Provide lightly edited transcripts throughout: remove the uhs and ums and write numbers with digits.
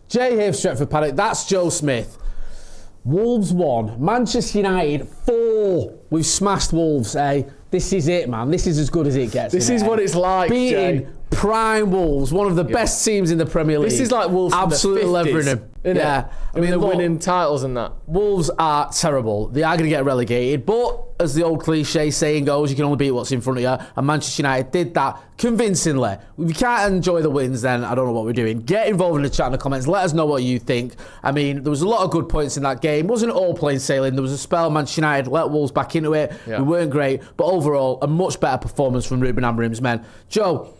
Jay here for Stretford, Paddock. That's Joe Smith. Wolves 1, Manchester United 4. We've smashed Wolves, eh? This is it, man. This is as good as it gets. This is what it's like, beating Jay. prime Wolves, one of the best teams in the Premier League. This is like Wolves absolutely from the 50s, levering them. Yeah, I mean, they're winning titles and that. Wolves are terrible. They are going to get relegated, but as the old cliche saying goes, you can only beat what's in front of you. And Manchester United did that convincingly. If we can't enjoy the wins, then I don't know what we're doing. Get involved in the chat in the comments. Let us know what you think. I mean, there was a lot of good points in that game. It wasn't all plain sailing. There was a spell Manchester United let Wolves back into it. Yeah. We weren't great, but overall, a much better performance from Ruben Amorim's men. Joe,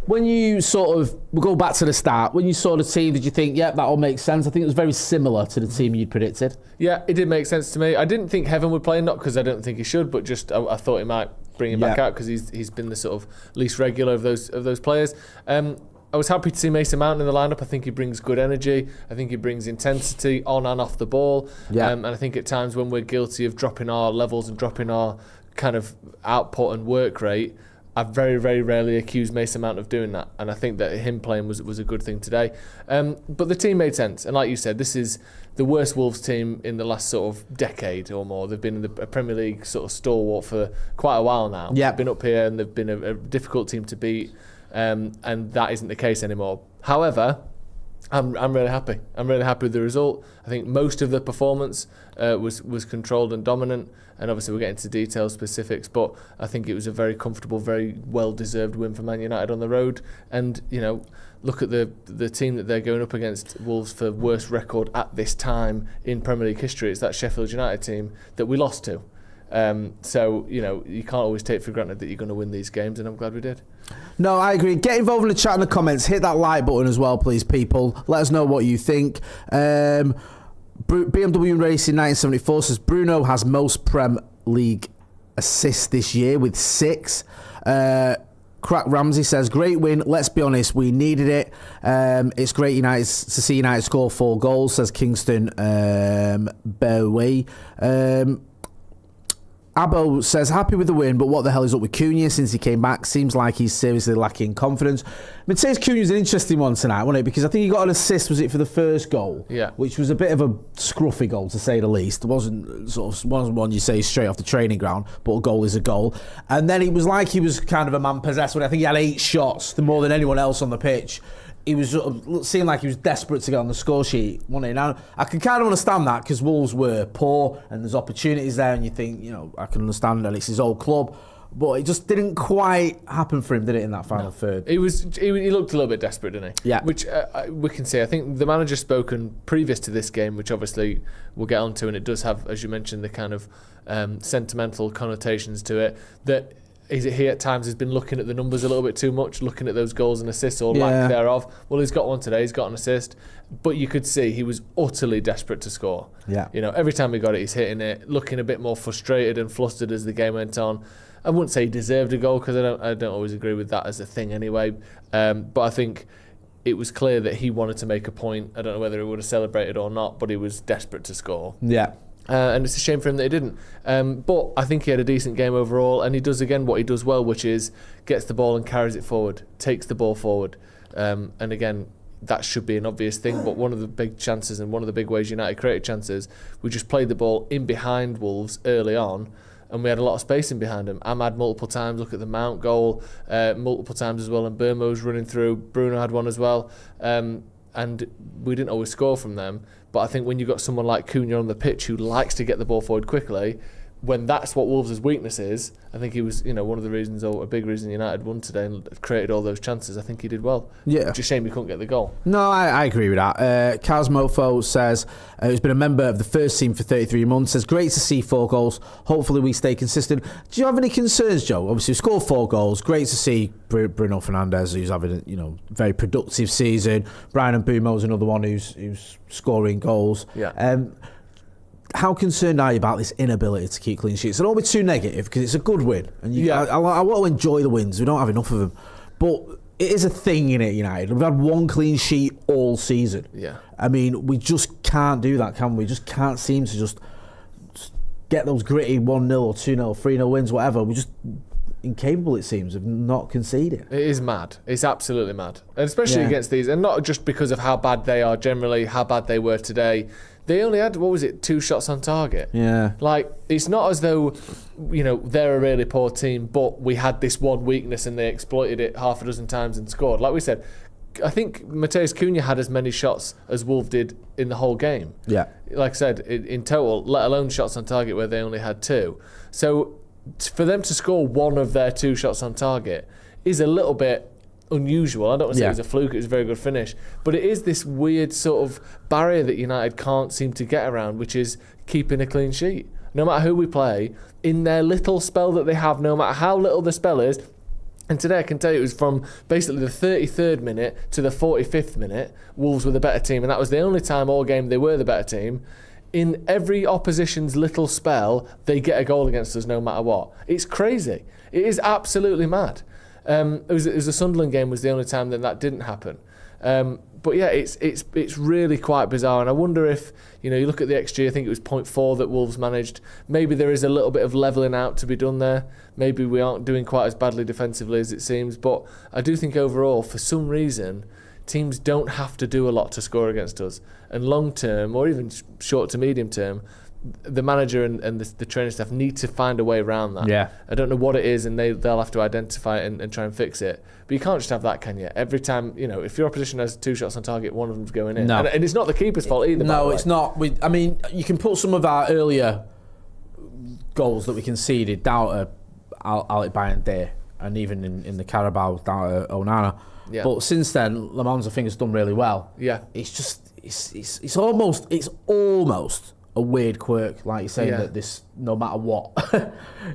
when you we'll go back to the start, when you saw the team, did you think, yeah, that all makes sense? I think it was very similar to the team you'd predicted. Yeah, it did make sense to me. I didn't think Heaven would play, not because I don't think he should, but just I thought he might bring him back out because he's been the sort of least regular of those players. I was happy to see Mason Mount in the lineup. I think he brings good energy. I think he brings intensity on and off the ball. Yeah. And I think at times when we're guilty of dropping our levels and dropping our kind of output and work rate, I very, very rarely accuse Mason Mount of doing that, and I think that him playing was a good thing today. But the team made sense, and like you said, this is the worst Wolves team in the last sort of decade or more. They've been in the Premier League sort of stalwart for quite a while now. Yeah. They've been up here, and they've been a difficult team to beat, and that isn't the case anymore. However, I'm really happy. I'm really happy with the result. I think most of the performance was controlled and dominant, and obviously we'll get into details, specifics, but I think it was a very comfortable, very well-deserved win for Man United on the road. And, you know, look at the team that they're going up against, Wolves, for worst record at this time in Premier League history. It's that Sheffield United team that we lost to. So, you know, you can't always take for granted that you're going to win these games, and I'm glad we did. No, I agree. Get involved in the chat in the comments. Hit that like button as well, please, people. Let us know what you think. BMW Racing 1974 says Bruno has most Prem League assists this year with 6. Crack Ramsey says, great win. Let's be honest, we needed it. It's great to see United score 4 goals, says Kingston Bowie. Abo says, happy with the win, but what the hell is up with Cunha since he came back? Seems like he's seriously lacking confidence. Matheus Cunha's an interesting one tonight, wasn't it? Because I think he got an assist, was it, for the first goal? Yeah. Which was a bit of a scruffy goal, to say the least. It wasn't one you say straight off the training ground, but a goal is a goal. And then it was like he was kind of a man possessed when I think he had 8 shots, more than anyone else on the pitch. He was sort of seemed like he was desperate to get on the score sheet, wasn't he? Now, I can kind of understand that because Wolves were poor and there's opportunities there, and you think, you know, I can understand that it's his old club, but it just didn't quite happen for him, did it, in that final third? He looked a little bit desperate, didn't he? Yeah. Which we can see. I think the manager's spoken previous to this game, which obviously we'll get onto, and it does have, as you mentioned, the kind of sentimental connotations to it, that he at times has been looking at the numbers a little bit too much, looking at those goals and assists or lack thereof. Well, he's got one today, he's got an assist, but you could see he was utterly desperate to score. Yeah. You know, every time he got it, he's hitting it, looking a bit more frustrated and flustered as the game went on. I wouldn't say he deserved a goal because I don't always agree with that as a thing anyway. But I think it was clear that he wanted to make a point. I don't know whether he would have celebrated or not, but he was desperate to score. Yeah. And it's a shame for him that he didn't. But I think he had a decent game overall, and he does again what he does well, which is gets the ball and carries it forward, takes the ball forward. And again, that should be an obvious thing, but one of the big chances and one of the big ways United created chances, we just played the ball in behind Wolves early on, and we had a lot of space in behind him. Ahmad multiple times, look at the Mount goal, multiple times as well, and Burmo's running through. Bruno had one as well. And we didn't always score from them. But I think when you've got someone like Cunha on the pitch who likes to get the ball forward quickly, when that's what Wolves' weakness is, I think he was, you know, one of the reasons, or a big reason United won today and created all those chances. I think he did well. Yeah. It's a shame he couldn't get the goal. No, I agree with that. Kazmofo says, who's been a member of the first team for 33 months, says, great to see 4 goals. Hopefully we stay consistent. Do you have any concerns, Joe? Obviously, we scored 4 goals. Great to see Bruno Fernandes, who's having a, you know, very productive season. Brian Mbeumo's another one who's scoring goals. Yeah. How concerned are you about this inability to keep clean sheets? I don't be too negative because it's a good win, and I want to enjoy the wins. We don't have enough of them, but it is a thing in it. United, we've had 1 clean sheet all season. Yeah, I mean, we just can't do that, can we? Just can't seem to just get those gritty 1-0 or 2-0, 3-0 wins, whatever. incapable, it seems, of not conceding. It is mad. It's absolutely mad. And especially against these, and not just because of how bad they are generally, how bad they were today. They only had, 2 shots on target. Yeah. Like, it's not as though, they're a really poor team, but we had this one weakness and they exploited it half a dozen times and scored. Like we said, I think Matheus Cunha had as many shots as Wolves did in the whole game. Yeah. Like I said, in total, let alone shots on target where they only had 2. So for them to score 1 of their 2 shots on target is a little bit unusual. I don't want to say it was a fluke, it was a very good finish, but it is this weird sort of barrier that United can't seem to get around, which is keeping a clean sheet. No matter who we play, in their little spell that they have, no matter how little the spell is, and today I can tell you it was from basically the 33rd minute to the 45th minute, Wolves were the better team, and that was the only time all game they were the better team. In every opposition's little spell, they get a goal against us no matter what. It's crazy. It is absolutely mad. It was the Sunderland game was the only time that didn't happen. But yeah, it's really quite bizarre, and I wonder if you look at the XG. I think it was 0.4 that Wolves managed. Maybe there is a little bit of levelling out to be done there. Maybe we aren't doing quite as badly defensively as it seems. But I do think overall, for some reason, teams don't have to do a lot to score against us. And long term, or even short to medium term, the manager and the training staff need to find a way around that. Yeah. I don't know what it is, and they'll have to identify it and try and fix it. But you can't just have that, can you? Every time, if your opposition has 2 shots on target, one of them's going in. No. And it's not the keeper's fault either. No, it's not. You can put some of our earlier goals that we conceded down to Alec Bayandé, and even in the Carabao down to Onana. Yeah. But since then, Le Mans, I think, has done really well. Yeah. It's almost a weird quirk, like you're saying, that this, no matter what,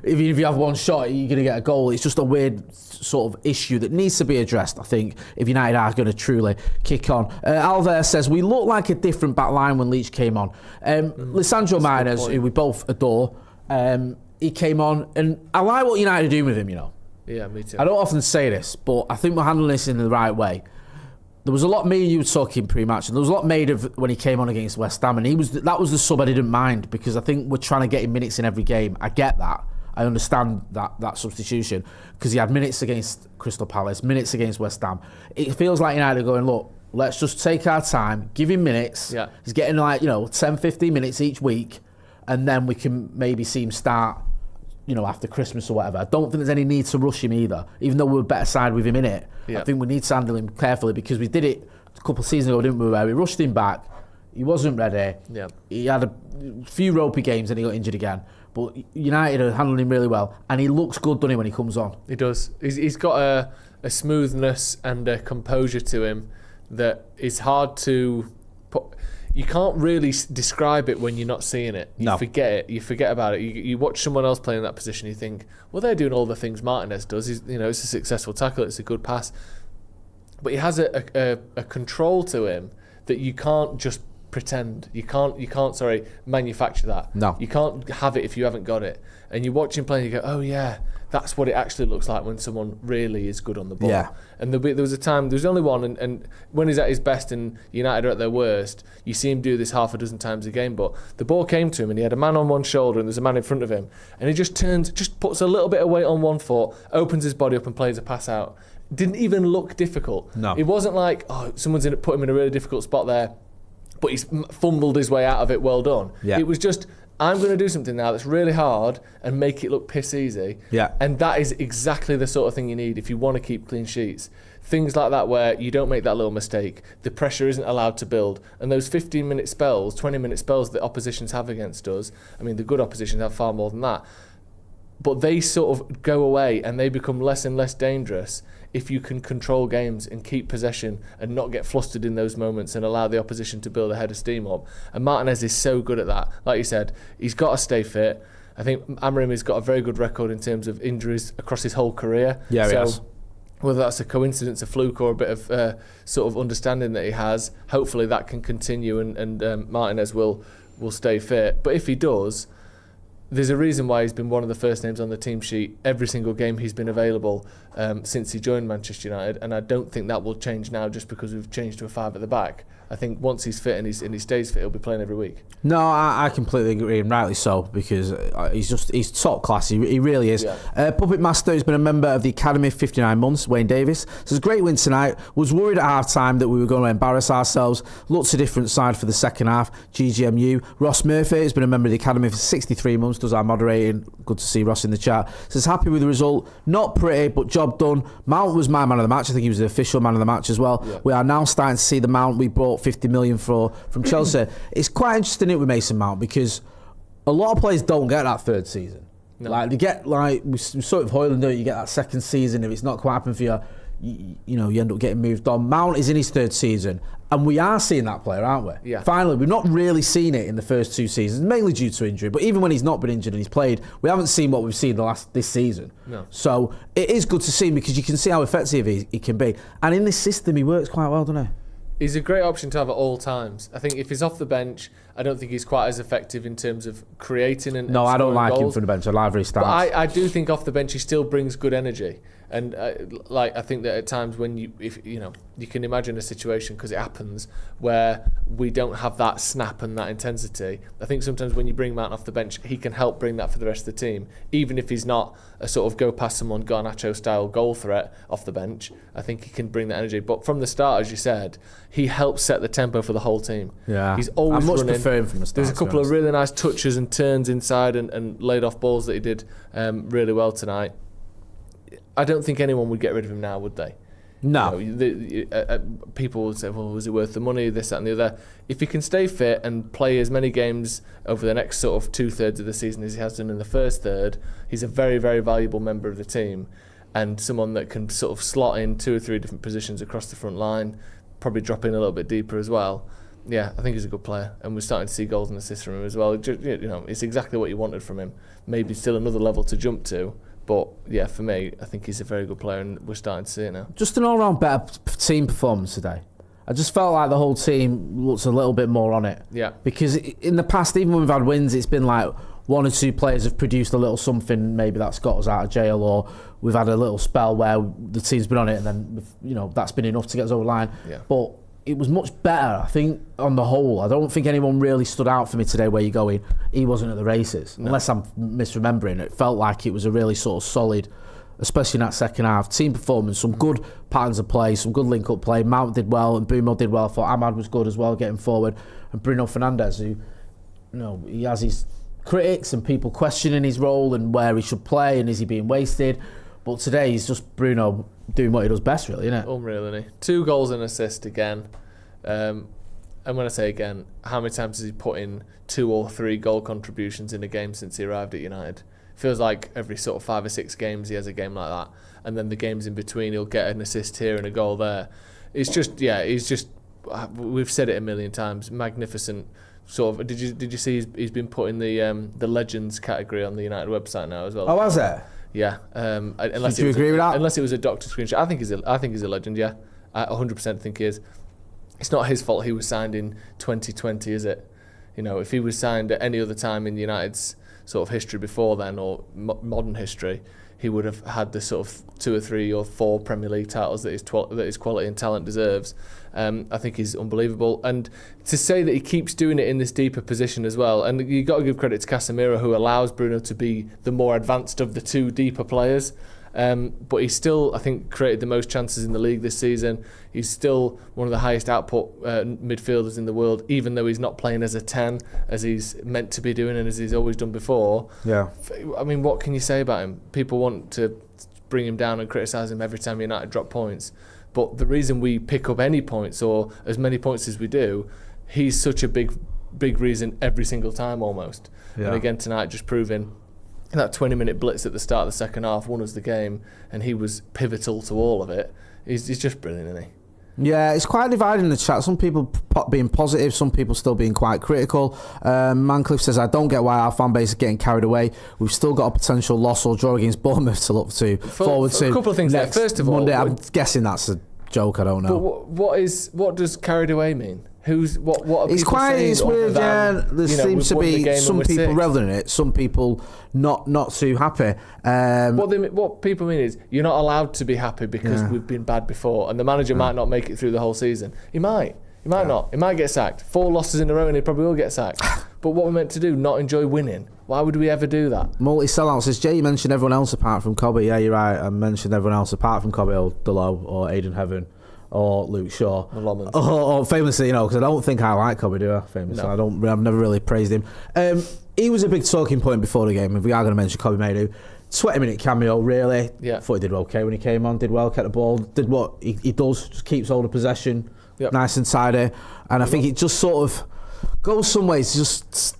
if you have one shot, you're going to get a goal. It's just a weird sort of issue that needs to be addressed, I think, if United are going to truly kick on. Alves says, we look like a different back line when Leach came on. Lisandro Martinez, who we both adore, he came on, and I like what United are doing with him, Yeah, me too. I don't often say this, but I think we're handling this in the right way. There was a lot me and you were talking pre-match, and there was a lot made of when he came on against West Ham, and that was the sub I didn't mind, because I think we're trying to get him minutes in every game. I get that. I understand that substitution, because he had minutes against Crystal Palace, minutes against West Ham. It feels like United are going, look, let's just take our time, give him minutes. Yeah. He's getting 10, 15 minutes each week, and then we can maybe see him start after Christmas or whatever. I don't think there's any need to rush him either, even though we're a better side with him in it. Yeah. I think we need to handle him carefully, because we did it a couple of seasons ago, didn't we, where we rushed him back. He wasn't ready. Yeah. He had a few ropey games and he got injured again. But United are handling him really well, and he looks good, doesn't he, when he comes on? He does. He's got a smoothness and a composure to him that is hard to put. You can't really describe it when you're not seeing it. You forget it. You forget about it. You watch someone else playing in that position, you think, well, they're doing all the things Martinez does. It's a successful tackle. It's a good pass. But he has a control to him that you can't just pretend. You can't manufacture that. No. You can't have it if you haven't got it. And you watch him play and you go, oh, yeah, that's what it actually looks like when someone really is good on the ball. Yeah. And there was a time, there was only one, and when he's at his best and United are at their worst, you see him do this half a dozen times a game, but the ball came to him and he had a man on one shoulder and there's a man in front of him, and he just puts a little bit of weight on one foot, opens his body up and plays a pass out. Didn't even look difficult. No. It wasn't like, someone's put him in a really difficult spot there, but he's fumbled his way out of it, well done. Yeah. It was just, I'm going to do something now that's really hard and make it look piss easy. Yeah. And that is exactly the sort of thing you need if you want to keep clean sheets. Things like that where you don't make that little mistake. The pressure isn't allowed to build. And those 15-minute spells, 20-minute spells that oppositions have against us, I mean, the good oppositions have far more than that. But they sort of go away and they become less and less dangerous if you can control games and keep possession and not get flustered in those moments and allow the opposition to build a head of steam up. And Martinez is so good at that. Like you said, he's got to stay fit. I think Amorim has got a very good record in terms of injuries across his whole career. Yeah, he has. Whether that's a coincidence, a fluke, or a bit of sort of understanding that he has, hopefully that can continue and Martinez will stay fit. But if he does, there's a reason why he's been one of the first names on the team sheet every single game he's been available since he joined Manchester United, and I don't think that will change now just because we've changed to a 5 at the back. I think once he's fit and he stays fit, he'll be playing every week. No, I completely agree, and rightly so, because he's top class. He really is. Yeah. Puppet Master has been a member of the Academy 59 months, Wayne Davis. So it's a great win tonight. Was worried at half-time that we were going to embarrass ourselves. Lots of different side for the second half. GGMU. Ross Murphy has been a member of the Academy for 63 months, does our moderating. Good to see Ross in the chat. Says happy with the result. Not pretty, but job done. Mount was my man of the match. I think he was the official man of the match as well. Yeah. We are now starting to see the Mount we bought 50 million for from Chelsea. It's quite interesting with Mason Mount, because a lot of players don't get that third season. No. Like they get, like we sort of Hoyland, you get that second season. If it's not quite happening for you, you end up getting moved on. Mount is in his third season, and we are seeing that player, aren't we? Yeah. Finally, we've not really seen it in the first two seasons, mainly due to injury. But even when he's not been injured and he's played, we haven't seen what we've seen this season. No. So it is good to see him, because you can see how effective he can be, and in this system he works quite well, doesn't he? He's a great option to have at all times. I think if he's off the bench, I don't think he's quite as effective in terms of creating and No, I don't like goals. him from the bench. I like where he starts. But I do think off the bench he still brings good energy. And I think that at times when you can imagine a situation, because it happens, where we don't have that snap and that intensity. I think sometimes when you bring Mount off the bench, he can help bring that for the rest of the team. Even if he's not a sort of go past someone Garnacho style goal threat off the bench, I think he can bring that energy. But from the start, as you said, he helps set the tempo for the whole team. Yeah, he's always I much running. prefer him from the start. There's a couple of really nice touches and turns inside and laid off balls that he did really well tonight. I don't think anyone would get rid of him now, would they? No. People would say, well, was it worth the money, this, that and the other? If he can stay fit and play as many games over the next sort of 2/3 of the season as he has done in the first third, he's a very, very valuable member of the team, and someone that can sort of slot in 2 or 3 different positions across the front line, probably drop in a little bit deeper as well. Yeah, I think he's a good player, and we're starting to see goals and assists from him as well. It's exactly what you wanted from him. Maybe still another level to jump to. But yeah, for me, I think he's a very good player, and we're starting to see it now. Just an all-round better team performance today. I just felt like the whole team looks a little bit more on it. Yeah. Because in the past, even when we've had wins, it's been like 1 or 2 players have produced a little something, maybe that's got us out of jail, or we've had a little spell where the team's been on it, and then that's been enough to get us over the line. Yeah. But it was much better, I think, on the whole. I don't think anyone really stood out for me today where you're going, he wasn't at the races. No. Unless I'm misremembering. It felt like it was a really sort of solid, especially in that second half, team performance, some good patterns of play, some good link-up play. Mount did well and Bumo did well. I thought Ahmad was good as well, getting forward. And Bruno Fernandes, who, he has his critics and people questioning his role and where he should play and is he being wasted. But today he's just Bruno doing what he does best, really, isn't it? Unreal, isn't he? 2 goals and assist again. And when I say again, how many times has he put in 2 or 3 goal contributions in a game since he arrived at United? Feels like every sort of 5 or 6 games he has a game like that. And then the games in between, he'll get an assist here and a goal there. It's just, he's just, we've said it a million times, magnificent. Sort of. Did you see he's been put in the legends category on the United website now as well? Oh, has it? Yeah. Do you agree with that? Unless it was a doctor screenshot, I think he's a legend. Yeah, I 100% think he is. It's not his fault he was signed in 2020, is it? If he was signed at any other time in United's sort of history before then, or modern history, he would have had the sort of 2 or 3 or 4 Premier League titles that his quality and talent deserves. I think he's unbelievable, and to say that he keeps doing it in this deeper position as well. And you got to give credit to Casemiro, who allows Bruno to be the more advanced of the 2 deeper players. But he's still, I think, created the most chances in the league this season. He's still one of the highest output midfielders in the world, even though he's not playing as a 10 as he's meant to be doing and as he's always done before. Yeah. I mean, what can you say about him? People want to bring him down and criticise him every time United drop points. But the reason we pick up any points, or as many points as we do, he's such a big reason every single time almost. Yeah. And again tonight, just proving that 20-minute blitz at the start of the second half won us the game, and he was pivotal to all of it. He's just brilliant, isn't he? Yeah, it's quite divided in the chat. Some people being positive, some people still being quite critical. Mancliffe says, I don't get why our fan base is getting carried away. We've still got a potential loss or draw against Bournemouth to look forward to. A couple of things there. First of all, Monday, I'm guessing that's a joke, I don't know. But what does carried away mean? What are it's people quite saying? It's weird. There seems to be some people relevant in it, some people not too happy. What people mean is you're not allowed to be happy because we've been bad before, and the manager might not make it through the whole season. He might He might not. He might get sacked. 4 losses in a row and he probably will get sacked. But what we're meant to do, not enjoy winning. Why would we ever do that? Multi-sellout says, Jay, you mentioned everyone else apart from Kobbie. Yeah, you're right. I mentioned everyone else apart from Kobbie or Delow or Aidan Heaven or Luke Shaw. Or famously, because I don't think I like Kobbie, do I? Famously, no. I've never really praised him. He was a big talking point before the game. If we are going to mention Kobbie Mainoo, 20-minute cameo, really. Yeah. Thought he did okay when he came on. Did well, kept the ball. Did what he does. Just keeps hold of possession. Yep. Nice and tidy. And I think it just sort of goes some ways, just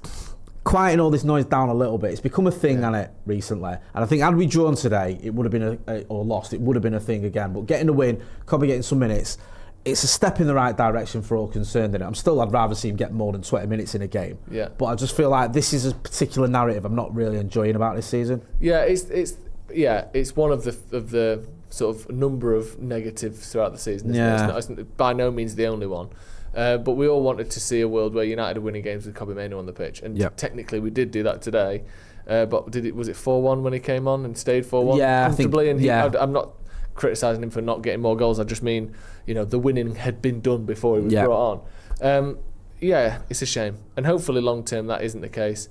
quieting all this noise down a little bit. It's become a thing, hasn't it, recently? And I think had we drawn today, it would have been or lost, it would have been a thing again. But getting the win, Kobbie getting some minutes, it's a step in the right direction for all concerned in it. I'd rather see him get more than 20 minutes in a game. Yeah. But I just feel like this is a particular narrative I'm not really enjoying about this season. Yeah, it's one of the sort of number of negatives throughout the season. It's by no means the only one. But we all wanted to see a world where United are winning games with Kobbie Mainoo on the pitch, and technically we did do that today. But was it 4-1 when he came on and stayed 4-1 comfortably? I'm not criticising him for not getting more goals. I just mean, the winning had been done before he was brought on. It's a shame, and hopefully long term that isn't the case.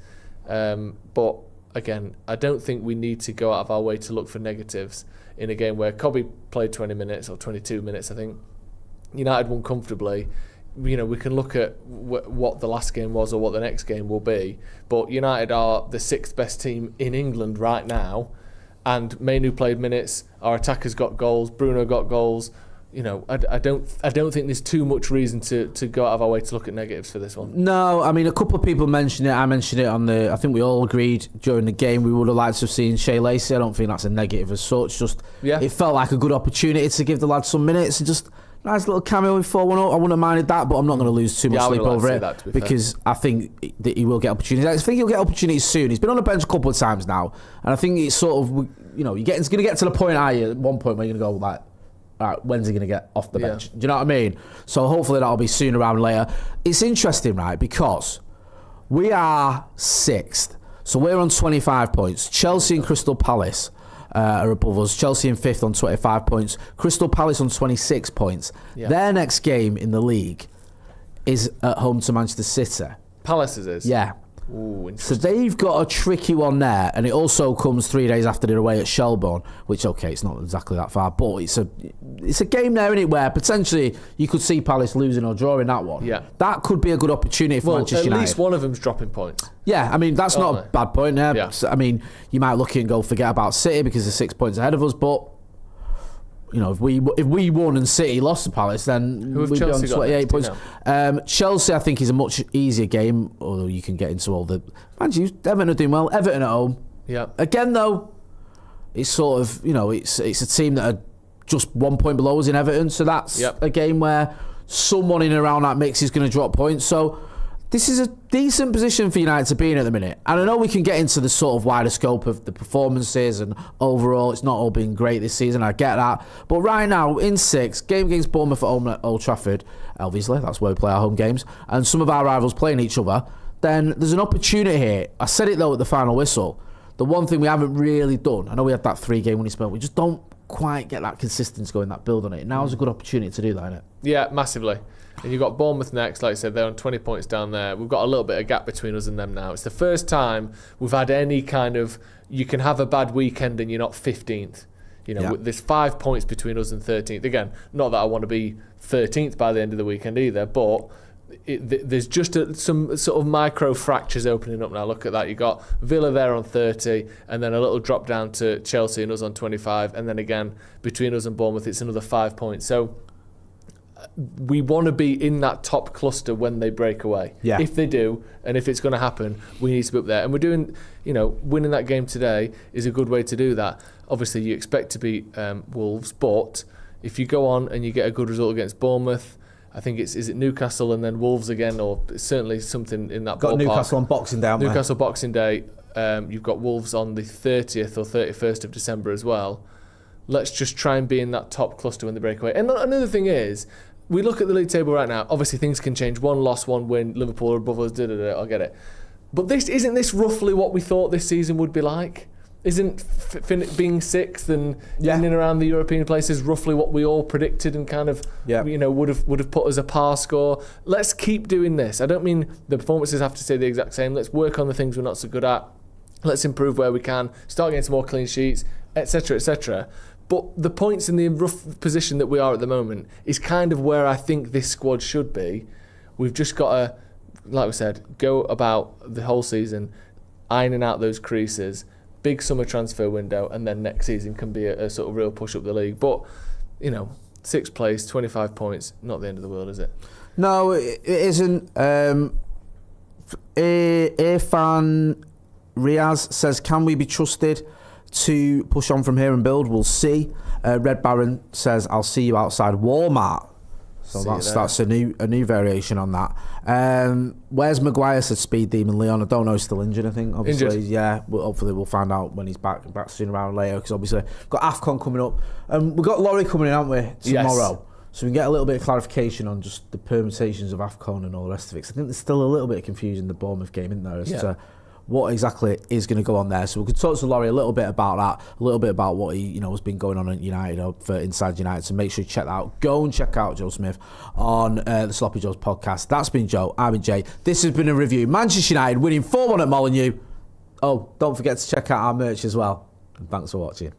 But again, I don't think we need to go out of our way to look for negatives in a game where Kobbie played 20 minutes or 22 minutes. I think United won comfortably. We can look at what the last game was or what the next game will be, but United are the 6th best team in England right now, and Mainoo played minutes. Our attackers got goals. Bruno got goals. I don't think there's too much reason to go out of our way to look at negatives for this one. No, I mean, a couple of people mentioned it. I mentioned it I think we all agreed during the game we would have liked to have seen Shea Lacey. I don't think that's a negative as such. It felt like a good opportunity to give the lad some minutes and just nice little cameo in 4-1 up. I wouldn't have minded that, but I'm not going to lose too much sleep over it because I think that he will get opportunities. I think he'll get opportunities soon. He's been on the bench a couple of times now, and I think it's sort of, it's going to get to the point, at one point where you're going to go like, all right, when's he going to get off the bench? Do you know what I mean? So hopefully that'll be sooner rather than later. It's interesting, right, because we are 6th. So we're on 25 points. Chelsea and Crystal Palace are above us. Chelsea in 5th on 25 points. Crystal Palace on 26 points. Yeah. Their next game in the league is at home to Manchester City. Palace's is? Yeah. Ooh, so they've got a tricky one there, and it also comes 3 days after they're away at Shelbourne, which, okay, it's not exactly that far, but it's a game there, isn't it, where potentially you could see Palace losing or drawing that one. Yeah. That could be a good opportunity for Manchester United. At least one of them's dropping points. Yeah, I mean, that's not a bad point. Yeah. I mean, you might look at it and go, forget about City because they're 6 points ahead of us, but if we won and City lost to Palace, then we'd be on 28 points. Chelsea, I think, is a much easier game, although you can get into all the... Man, Everton are doing well. Everton at home. Yeah. Again, though, it's sort of, it's a team that are just 1 point below us in Everton, so that's a game where someone in and around that mix is going to drop points. So this is a decent position for United to be in at the minute. And I know we can get into the sort of wider scope of the performances and overall it's not all been great this season, I get that. But right now, in 6th, game against Bournemouth at home at Old Trafford, obviously, that's where we play our home games, and some of our rivals playing each other, then there's an opportunity here. I said it, though, at the final whistle. The one thing we haven't really done, I know we had that 3-game winning spell, we just don't quite get that consistency going, that build on it. Now's a good opportunity to do that, isn't it? Yeah, massively. And you've got Bournemouth next, like I said, they're on 20 points down there. We've got a little bit of gap between us and them now. It's the first time we've had any kind of, you can have a bad weekend and you're not 15th. There's 5 points between us and 13th. Again, not that I want to be 13th by the end of the weekend either, but there's just some sort of micro fractures opening up now. Look at that. You've got Villa there on 30 and then a little drop down to Chelsea and us on 25. And then again, between us and Bournemouth, it's another 5 points. So we want to be in that top cluster when they break away. Yeah. If they do, and if it's going to happen, we need to be up there. And we're doing, winning that game today is a good way to do that. Obviously, you expect to beat Wolves, but if you go on and you get a good result against Bournemouth, I think is it Newcastle and then Wolves again, or certainly something in that ballpark. Got Newcastle on Boxing Day, Newcastle Boxing Day. You've got Wolves on the 30th or 31st of December as well. Let's just try and be in that top cluster when they break away. And another thing is, we look at the league table right now. Obviously, things can change. 1 loss, 1 win. Liverpool are above us. I get it. But isn't this roughly what we thought this season would be like? being sixth and in and around the European places roughly what we all predicted and kind of would have put us a par score. Let's keep doing this. I don't mean the performances have to stay the exact same. Let's work on the things we're not so good at. Let's improve where we can. Start getting some more clean sheets, etc., etc. But the points in the rough position that we are at the moment is kind of where I think this squad should be. We've just got to, like we said, go about the whole season ironing out those creases. Big summer transfer window, and then next season can be a sort of real push up the league. But, 6th place, 25 points, not the end of the world, is it? No, it isn't. Irfan Riaz says, can we be trusted to push on from here and build? We'll see. Red Baron says, I'll see you outside Walmart. So that's a new variation on that. Where's Maguire? Said Speed Demon Leon. I don't know, he's still injured, I think. Obviously, injured. Yeah. Hopefully we'll find out when he's back sooner rather than later, because obviously we've got AFCON coming up. We've got Laurie coming in, haven't we, tomorrow? Yes. So we can get a little bit of clarification on just the permutations of AFCON and all the rest of it. 'Cause I think there's still a little bit of confusion in the Bournemouth game, isn't there, as to what exactly is going to go on there. So we could talk to Laurie a little bit about that, a little bit about what he has been going on at United, for Inside United. So make sure you check that out. Go and check out Joe Smith on the Sloppy Joe's podcast. That's been Joe. I've been Jay. This has been a review. Manchester United winning 4-1 at Molineux. Oh, don't forget to check out our merch as well. And thanks for watching.